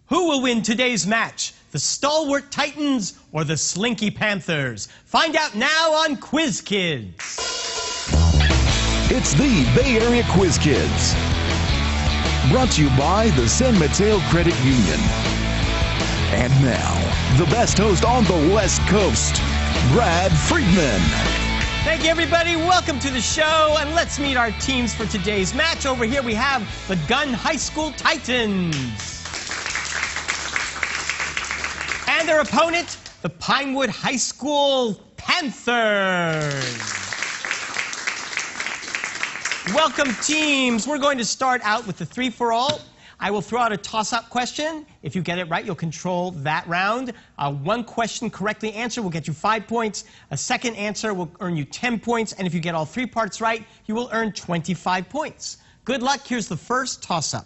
Who will win today's match? The Stalwart Titans or the Slinky Panthers? Find out now on Quiz Kids. It's the Bay Area Quiz Kids. Brought to you by the San Mateo Credit Union. And now, the best host on the West Coast, Brad Friedman. Thank you, everybody. Welcome to the show, and let's meet our teams for today's match. Over here we have the Gunn High School Titans. And their opponent, the Pinewood High School Panthers. Welcome, teams. We're going to start out with the three-for-all. I will throw out a toss-up question. If you get it right, you'll control that round. One question correctly answered will get you 5 points. A second answer will earn you 10 points. And if you get all 3 parts right, you will earn 25 points. Good luck. Here's the first toss-up.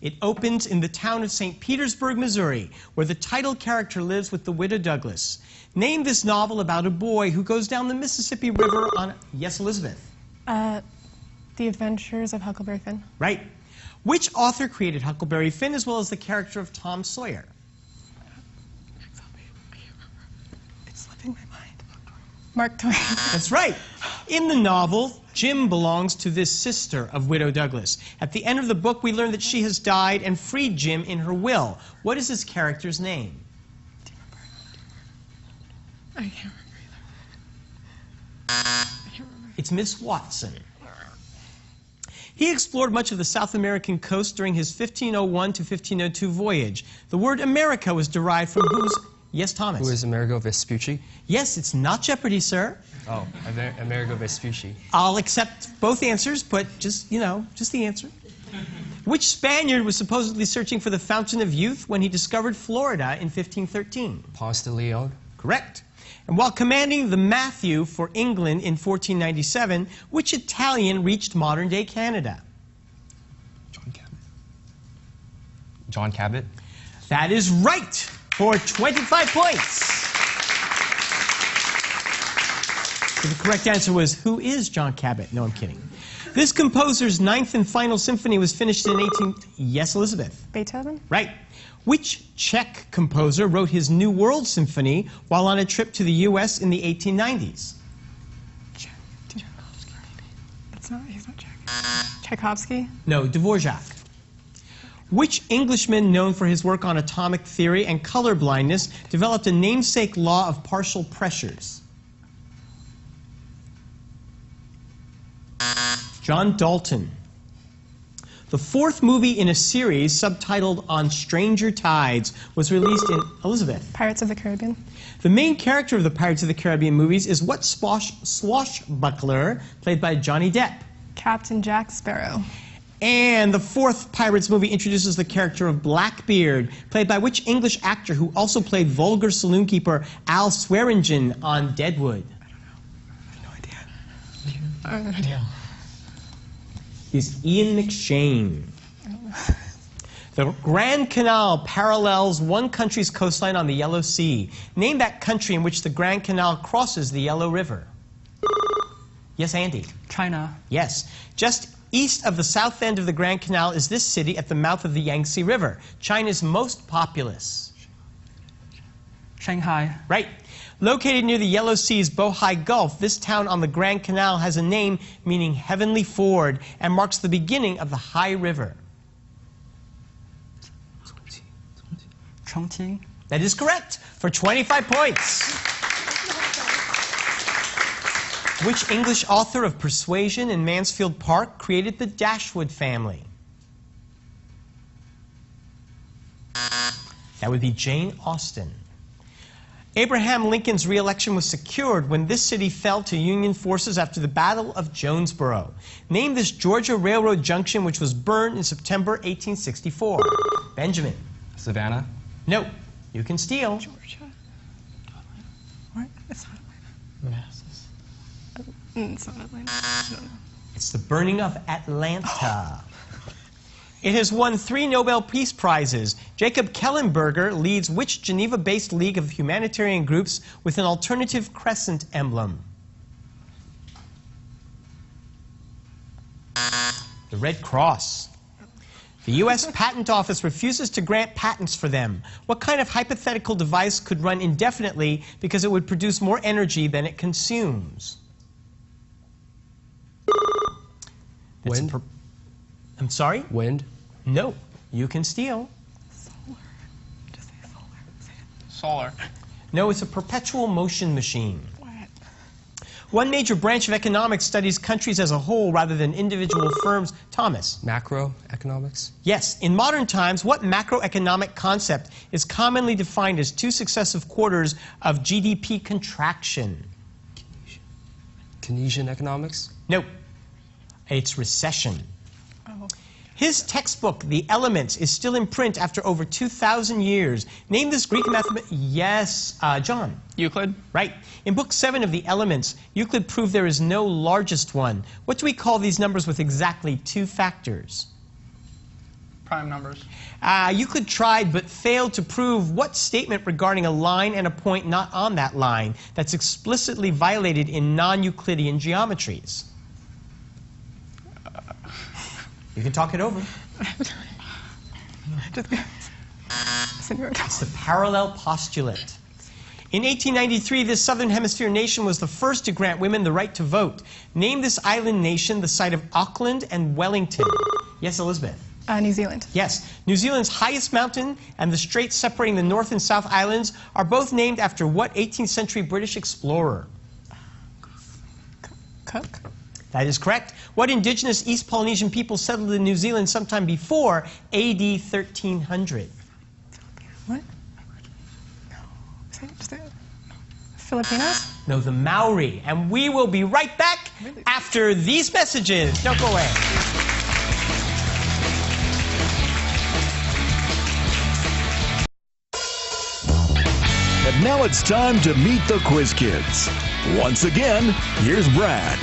It opens in the town of St. Petersburg, Missouri, where the title character lives with the widow Douglas. Name this novel about a boy who goes down the Mississippi River on... Yes, Elizabeth? The Adventures of Huckleberry Finn. Right. Which author created Huckleberry Finn as well as the character of Tom Sawyer? It's slipping my mind. Mark Twain. That's right. In the novel, Jim belongs to this sister of Widow Douglas. At the end of the book, we learn that she has died and freed Jim in her will. What is this character's name? Do you remember? I can't remember either. It's Miss Watson. He explored much of the South American coast during his 1501 to 1502 voyage. The word America was derived from whose... Yes, Thomas? Who is Amerigo Vespucci? Yes, it's not Jeopardy, sir. Oh, Amerigo Vespucci. I'll accept both answers, but just the answer. Which Spaniard was supposedly searching for the Fountain of Youth when he discovered Florida in 1513? Ponce de Leon. Correct. And while commanding the Matthew for England in 1497, which Italian reached modern-day Canada? John Cabot. John Cabot. That is right, for 25 points. So the correct answer was, who is John Cabot? No, I'm kidding. This composer's 9th and final symphony was finished in 18... Yes, Elizabeth? Beethoven? Right. Which Czech composer wrote his New World Symphony while on a trip to the U.S. in the 1890s? He's not Czech. Tchaikovsky? No, Dvorak. Which Englishman known for his work on atomic theory and color blindness developed a namesake law of partial pressures? John Dalton. The 4th movie in a series subtitled On Stranger Tides was released in... Elizabeth? Pirates of the Caribbean. The main character of the Pirates of the Caribbean movies is what swashbuckler played by Johnny Depp? Captain Jack Sparrow. And the 4th Pirates movie introduces the character of Blackbeard, played by which English actor who also played vulgar saloonkeeper Al Swearingen on Deadwood? I have no idea. Is Ian McShane. The Grand Canal parallels one country's coastline on the Yellow Sea. Name that country in which the Grand Canal crosses the Yellow River. Yes, Andy? China. Yes. Just east of the south end of the Grand Canal is this city at the mouth of the Yangtze River, China's most populous. Shanghai. Right. Located near the Yellow Sea's Bohai Gulf, this town on the Grand Canal has a name meaning heavenly ford and marks the beginning of the High River. Chongqing. That is correct, for 25 points. Which English author of Persuasion and Mansfield Park created the Dashwood family? That would be Jane Austen. Abraham Lincoln's re-election was secured when this city fell to Union forces after the Battle of Jonesboro. Name this Georgia Railroad junction which was burned in September 1864. Benjamin. Savannah. No, you can steal. Georgia. What? It's not Manassas. Atlanta. It's not Atlanta. I don't know. It's the burning of Atlanta. It has won 3 Nobel Peace Prizes. Jacob Kellenberger leads which Geneva-based league of humanitarian groups with an alternative crescent emblem? The Red Cross. The U.S. Patent Office refuses to grant patents for them. What kind of hypothetical device could run indefinitely because it would produce more energy than it consumes? Wind? I'm sorry? Wind? No. You can steal. Solar. Just say solar. Say it. Solar. No, it's a perpetual motion machine. What? One major branch of economics studies countries as a whole rather than individual firms. Thomas. Macroeconomics? Yes. In modern times, what macroeconomic concept is commonly defined as 2 successive quarters of GDP contraction? Keynesian economics? No. It's recession. Oh. His textbook, The Elements, is still in print after over 2,000 years. Name this Greek mathematician. Yes, John. Euclid. Right. In Book 7 of The Elements, Euclid proved there is no largest one. What do we call these numbers with exactly 2 factors? Prime numbers. Euclid tried but failed to prove what statement regarding a line and a point not on that line that's explicitly violated in non-Euclidean geometries. You can talk it over. Just It's the parallel postulate. In 1893, this Southern Hemisphere nation was the first to grant women the right to vote. Name this island nation, the site of Auckland and Wellington. Yes, Elizabeth? New Zealand. Yes. New Zealand's highest mountain and the straits separating the North and South Islands are both named after what 18th century British explorer? Cook. That is correct. What indigenous East Polynesian people settled in New Zealand sometime before AD 1300? What? No. Say it. Just say it. Filipinos? No, the Maori. And we will be right back Really? after these messages. Don't go away. And now it's time to meet the Quiz Kids. Once again, here's Brad.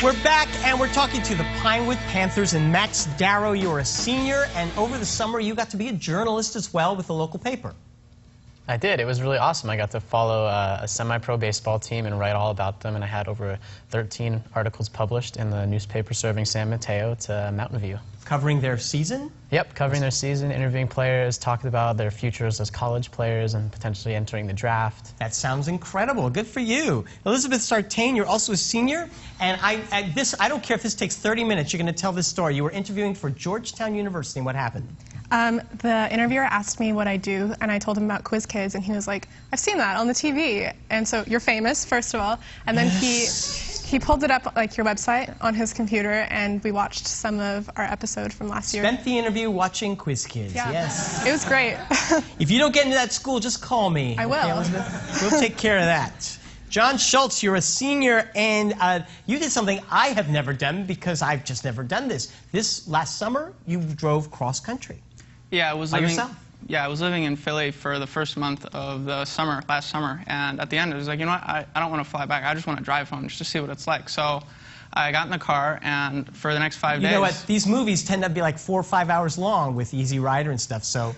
We're back, and we're talking to the Pinewood Panthers and Max Darrow. You're a senior, and over the summer you got to be a journalist as well with the local paper. I did. It was really awesome. I got to follow a semi-pro baseball team and write all about them, and I had over 13 articles published in the newspaper serving San Mateo to Mountain View. Covering their season? Yep, covering their season, interviewing players, talking about their futures as college players and potentially entering the draft. That sounds incredible. Good for you. Elizabeth Sartain, you're also a senior, and I don't care if this takes 30 minutes, you're going to tell this story. You were interviewing for Georgetown University, and what happened? The interviewer asked me what I do, and I told him about Quiz Kids, and he was like, I've seen that on the TV. And so you're famous, first of all. And then he pulled it up, like your website, on his computer, and we watched some of our episode from last year. Spent the interview watching Quiz Kids. Yeah. Yes. It was great. If you don't get into that school, just call me. I will. Okay, Elizabeth? We'll take care of that. John Schultz, you're a senior, and you did something I have never done because I've just never done this. This last summer, you drove cross country. Yeah, I was By living. yourself? Yeah, I was living in Philly for the first month of the summer, last summer, and at the end, I was like, you know what? I don't want to fly back. I just want to drive home just to see what it's like. So I got in the car, and for the next 5 days. You know what? These movies tend to be like 4 or 5 hours long with Easy Rider and stuff. So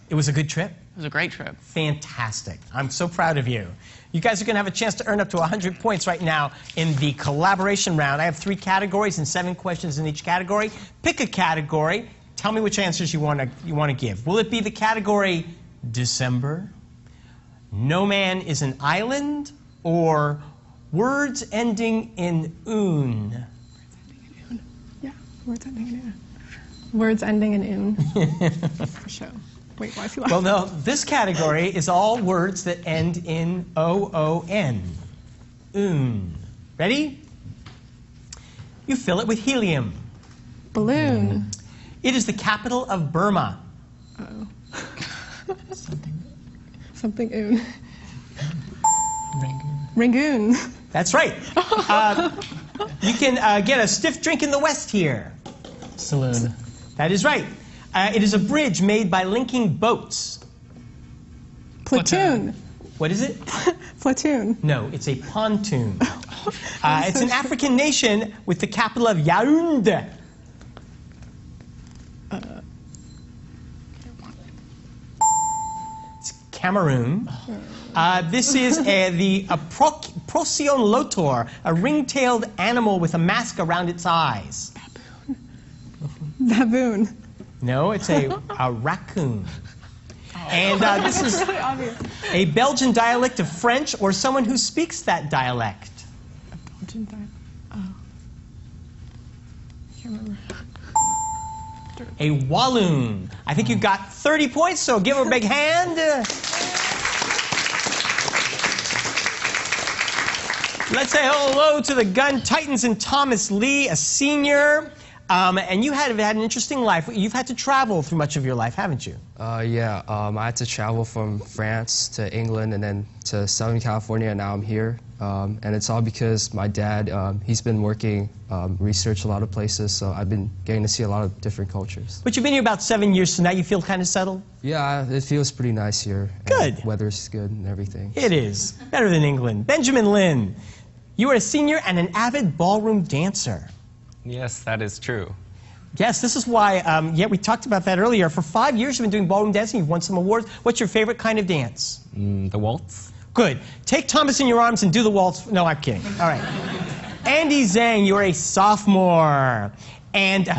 it was a good trip. It was a great trip. Fantastic. I'm so proud of you. You guys are going to have a chance to earn up to 100 points right now in the collaboration round. I have 3 categories and 7 questions in each category. Pick a category. Tell me which answers you want to give. Will it be the category December, No Man is an Island, or words ending in "oon"? Yeah, words ending in "oon." Words ending in "oon." For sure. Wait, why is he laughing? Well, no, this category is all words that end in O-O-N. Oon. Ready? You fill it with helium. Balloon. It is the capital of Burma. Uh-oh. Something "oon." Rangoon. That's right. You can get a stiff drink in the West here. Saloon. That is right. It is a bridge made by linking boats. Platoon. What is it? Platoon. No, it's a pontoon. It's an African nation with the capital of Yaoundé. It's Cameroon. This is the Procyon lotor, a ring-tailed animal with a mask around its eyes. Baboon. No, it's a raccoon. And this is Really obvious. a Belgian dialect of French or someone who speaks that dialect. Oh. Can't remember. A Walloon. I think you got 30 points, so give her a big hand. Let's say hello to the Gun Titans and Thomas Lee, a senior. And you have had an interesting life. You've had to travel through much of your life, haven't you? Yeah, I had to travel from France to England and then to Southern California, and now I'm here. And it's all because my dad, he's been working research a lot of places, so I've been getting to see a lot of different cultures. But you've been here about 7 years, so now you feel kind of settled? Yeah, it feels pretty nice here. Good. And weather's good and everything. It is. Better than England. Benjamin Lin, you are a senior and an avid ballroom dancer. Yes, that is true. Yes, this is why, we talked about that earlier. For 5 years you've been doing ballroom dancing, you've won some awards. What's your favorite kind of dance? The waltz. Good. Take Thomas in your arms and do the waltz. No, I'm kidding. All right. Andy Zhang, you're a sophomore. And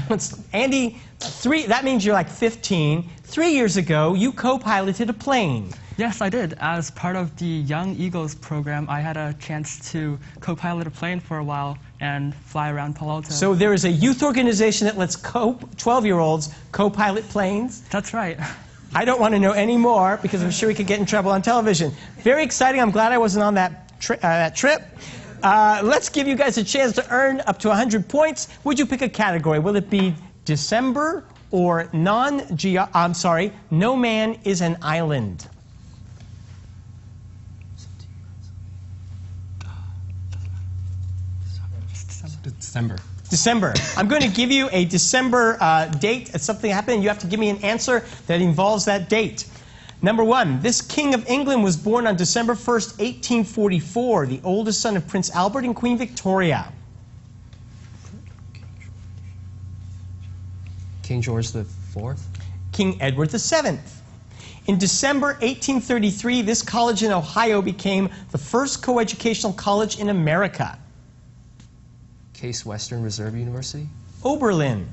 Andy, that means you're like 15. 3 years ago, you co-piloted a plane. Yes, I did. As part of the Young Eagles program, I had a chance to co-pilot a plane for a while and fly around Palo Alto. So there is a youth organization that lets 12-year-olds co-pilot planes. That's right. I don't want to know any more because I'm sure we could get in trouble on television. Very exciting. I'm glad I wasn't on that trip. Let's give you guys a chance to earn up to 100 points. Would you pick a category? Will it be December or No Man is an Island? December. December. I'm going to give you a December date. Something happened, and you have to give me an answer that involves that date. Number one, this King of England was born on December 1st, 1844, the oldest son of Prince Albert and Queen Victoria. King George IV? King Edward VII. In December 1833, this college in Ohio became the first coeducational college in America. Case Western Reserve University? Oberlin.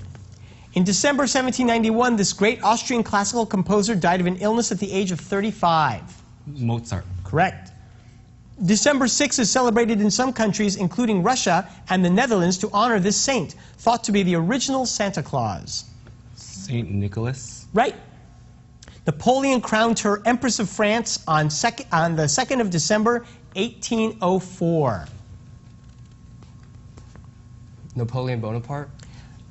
In December 1791, this great Austrian classical composer died of an illness at the age of 35. Mozart. Correct. December 6th is celebrated in some countries, including Russia and the Netherlands, to honor this saint, thought to be the original Santa Claus. St. Nicholas. Right. Napoleon crowned her Empress of France on the 2nd of December, 1804. Napoleon Bonaparte?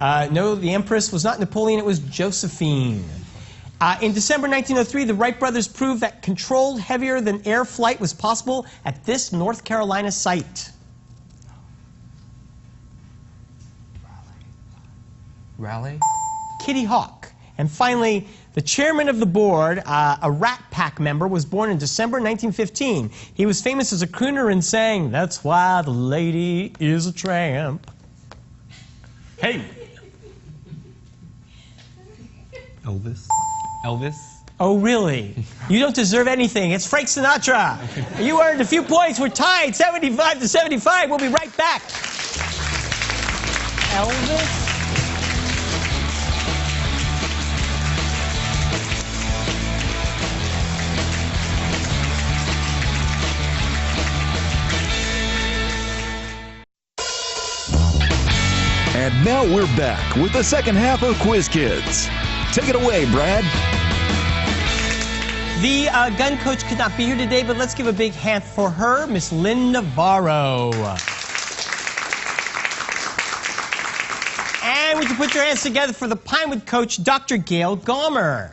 No, the Empress was not Napoleon, it was Josephine. In December 1903, the Wright brothers proved that controlled heavier-than-air flight was possible at this North Carolina site. Raleigh? Kitty Hawk. And finally, the chairman of the board, a Rat Pack member, was born in December 1915. He was famous as a crooner and sang, "That's why the lady is a tramp." Hey. Elvis. Elvis. Oh, really? You don't deserve anything. It's Frank Sinatra. You earned a few points. We're tied, 75 to 75. We'll be right back. Elvis? And now we're back with the second half of Quiz Kids. Take it away, Brad. The gun coach could not be here today, but let's give a big hand for her, Miss Lynn Navarro. And would you put your hands together for the Pinewood coach, Dr. Gail Gomer.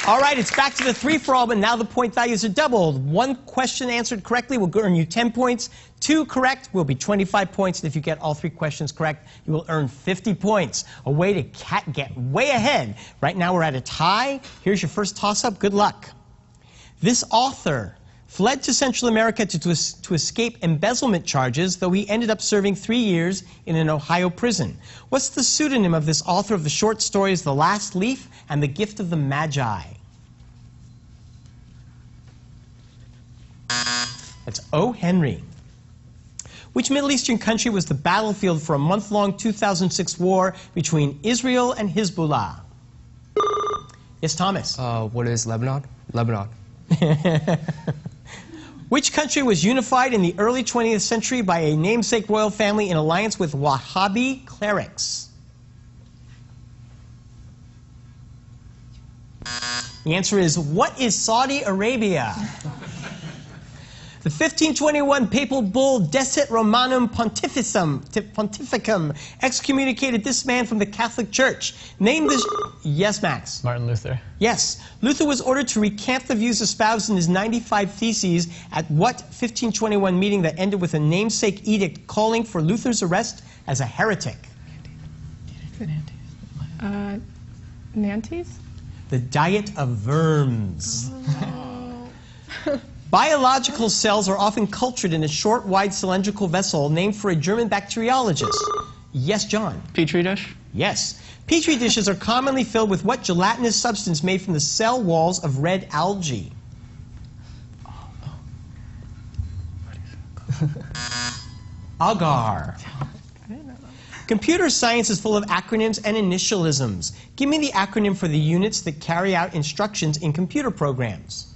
All right, it's back to the three-for-all, but now the point values are doubled. One question answered correctly will earn you 10 points. 2 correct will be 25 points. And if you get all 3 questions correct, you will earn 50 points. A way to get way ahead. Right now we're at a tie. Here's your first toss-up. Good luck. This author fled to Central America to escape embezzlement charges, though he ended up serving 3 years in an Ohio prison. What's the pseudonym of this author of the short stories The Last Leaf and The Gift of the Magi? That's O. Henry. Which Middle Eastern country was the battlefield for a month-long 2006 war between Israel and Hezbollah? Yes, Thomas. What is Lebanon? Lebanon. Which country was unified in the early 20th century by a namesake royal family in alliance with Wahhabi clerics? The answer is, what is Saudi Arabia? The 1521 papal bull Decet Romanum Pontificum excommunicated this man from the Catholic Church. Name this... Yes, Max? Martin Luther. Yes. Luther was ordered to recant the views espoused in his 95 Theses at what 1521 meeting that ended with a namesake edict calling for Luther's arrest as a heretic? Nantes? The Diet of Worms. Biological cells are often cultured in a short, wide cylindrical vessel named for a German bacteriologist. Yes, John? Petri dish? Yes. Petri dishes are commonly filled with what gelatinous substance made from the cell walls of red algae? Agar. Computer science is full of acronyms and initialisms. Give me the acronym for the units that carry out instructions in computer programs.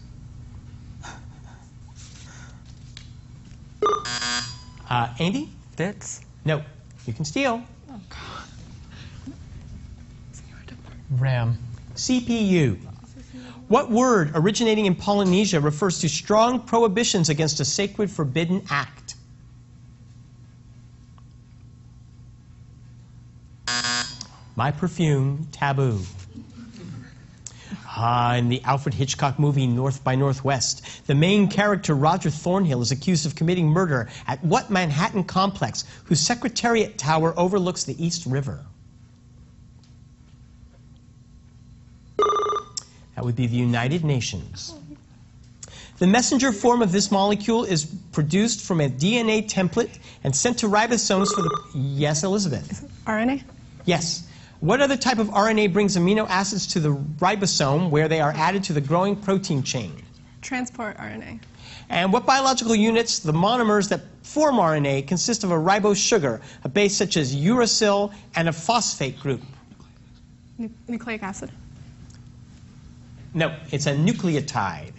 Andy? Bits? No. You can steal. RAM. CPU. What word originating in Polynesia refers to strong prohibitions against a sacred forbidden act? My perfume, taboo. In the Alfred Hitchcock movie North by Northwest, the main character, Roger Thornhill, is accused of committing murder at what Manhattan complex whose Secretariat Tower overlooks the East River? That would be the United Nations. The messenger form of this molecule is produced from a DNA template and sent to ribosomes for the... Yes, Elizabeth? RNA? Yes. What other type of RNA brings amino acids to the ribosome where they are added to the growing protein chain? Transport RNA. And what biological units, the monomers that form RNA, consist of a ribose sugar, a base such as uracil, and a phosphate group? Nucleic acid. No, it's a nucleotide.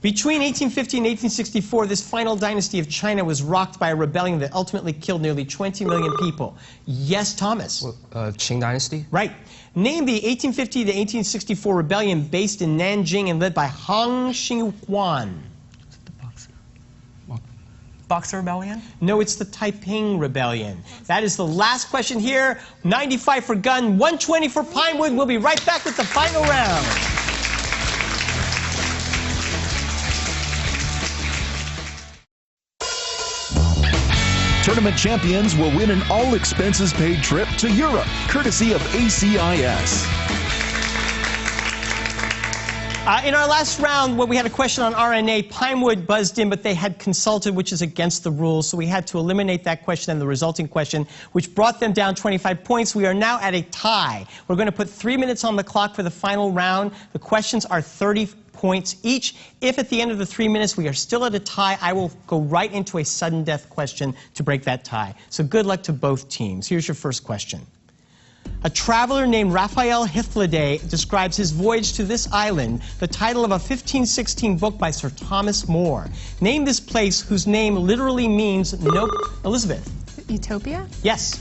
Between 1850 and 1864, this final dynasty of China was rocked by a rebellion that ultimately killed nearly 20 million people. Yes, Thomas? Qing Dynasty? Right. Name the 1850 to 1864 rebellion based in Nanjing and led by Hong Xiuquan. Boxer Rebellion? No, it's the Taiping Rebellion. That is the last question here. 95 for gun, 120 for Pinewood. We'll be right back with the final round. Tournament champions will win an all-expenses-paid trip to Europe, courtesy of ACIS. In our last round, where we had a question on RNA, Pinewood buzzed in, but they had consulted, which is against the rules, so we had to eliminate that question and the resulting question, which brought them down 25 points. We are now at a tie. We're going to put 3 minutes on the clock for the final round. The questions are 30 points each. If at the end of the 3 minutes we are still at a tie, I will go right into a sudden death question to break that tie. So good luck to both teams. Here's your first question. A traveler named Raphael Hythloday describes his voyage to this island, the title of a 1516 book by Sir Thomas More. Name this place whose name literally means no... Elizabeth? Utopia? Yes.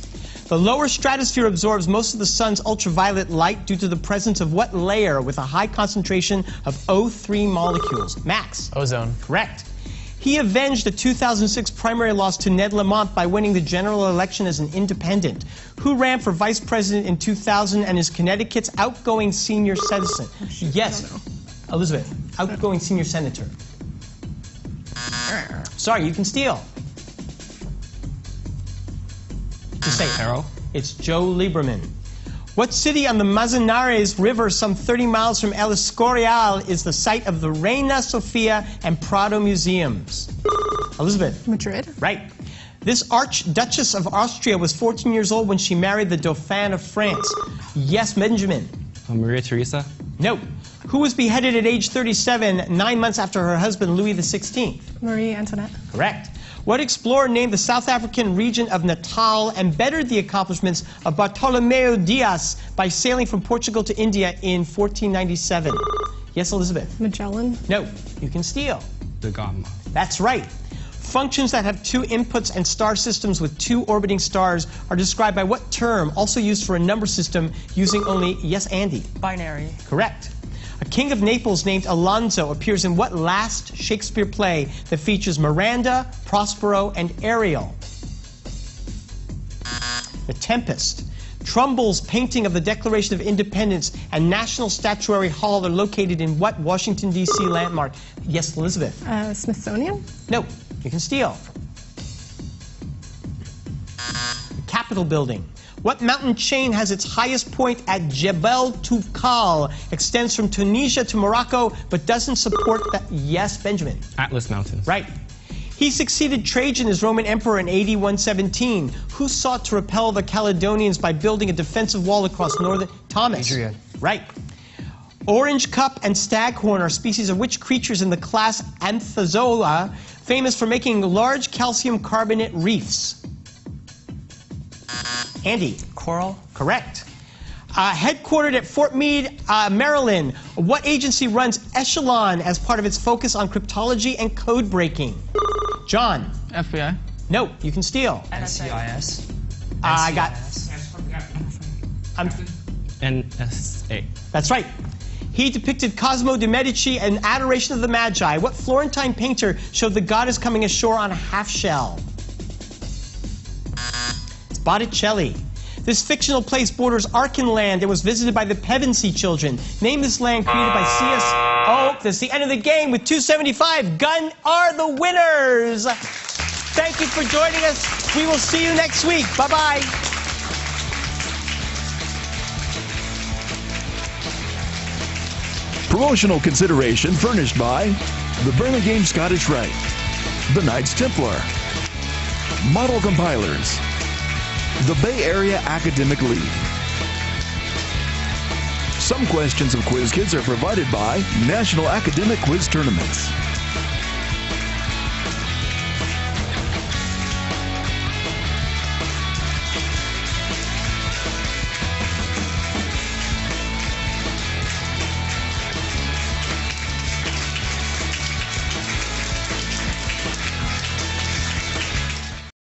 The lower stratosphere absorbs most of the sun's ultraviolet light due to the presence of what layer with a high concentration of O3 molecules? Max? Ozone. Correct. He avenged a 2006 primary loss to Ned Lamont by winning the general election as an independent. Who ran for vice president in 2000 and is Connecticut's outgoing senior citizen? Yes, Elizabeth, outgoing senior senator. Sorry, you can steal. Just say Arrow. It's Joe Lieberman. What city on the Manzanares River, some 30 miles from El Escorial, is the site of the Reina Sofia and Prado museums? Elizabeth. Madrid? Right. This Archduchess of Austria was 14 years old when she married the Dauphin of France. Yes, Benjamin. Maria Theresa. No. Who was beheaded at age 37, 9 months after her husband, Louis XVI? Marie Antoinette? Correct. What explorer named the South African region of Natal and bettered the accomplishments of Bartolomeu Dias by sailing from Portugal to India in 1497? Yes, Elizabeth? Magellan. No, you can steal. Da Gama. That's right. Functions that have two inputs and star systems with two orbiting stars are described by what term, also used for a number system using only, yes, Andy? Binary. Correct. A king of Naples named Alonso appears in what last Shakespeare play that features Miranda, Prospero, and Ariel? The Tempest. Trumbull's painting of the Declaration of Independence and National Statuary Hall are located in what Washington, D.C. landmark? Yes, Elizabeth? Smithsonian. No, you can steal. The Capitol building. What mountain chain has its highest point at Jebel Toubkal, extends from Tunisia to Morocco, but doesn't support that? Yes, Benjamin? Atlas Mountains. Right. He succeeded Trajan as Roman emperor in AD 117. Who sought to repel the Caledonians by building a defensive wall across northern... Thomas. Adrian. Right. Orange cup and staghorn are species of which creatures in the class Anthozoa, famous for making large calcium carbonate reefs? Andy. Coral. Correct. Headquartered at Fort Meade, Maryland, what agency runs Echelon as part of its focus on cryptology and code breaking? John. FBI. No, you can steal. NCIS. I got. NSA. That's right. He depicted Cosimo de' Medici and Adoration of the Magi. What Florentine painter showed the goddess coming ashore on a half shell? It's Botticelli. This fictional place borders Archenland and was visited by the Pevensey children. Name this land created by C.S. Oh, that's the end of the game with 275. Gun are the winners. Thank you for joining us. We will see you next week. Bye-bye. Promotional consideration furnished by the Burlingame Scottish Rite, the Knights Templar, Model Compilers, the Bay Area Academic League. Some questions of Quiz Kids are provided by National Academic Quiz Tournaments.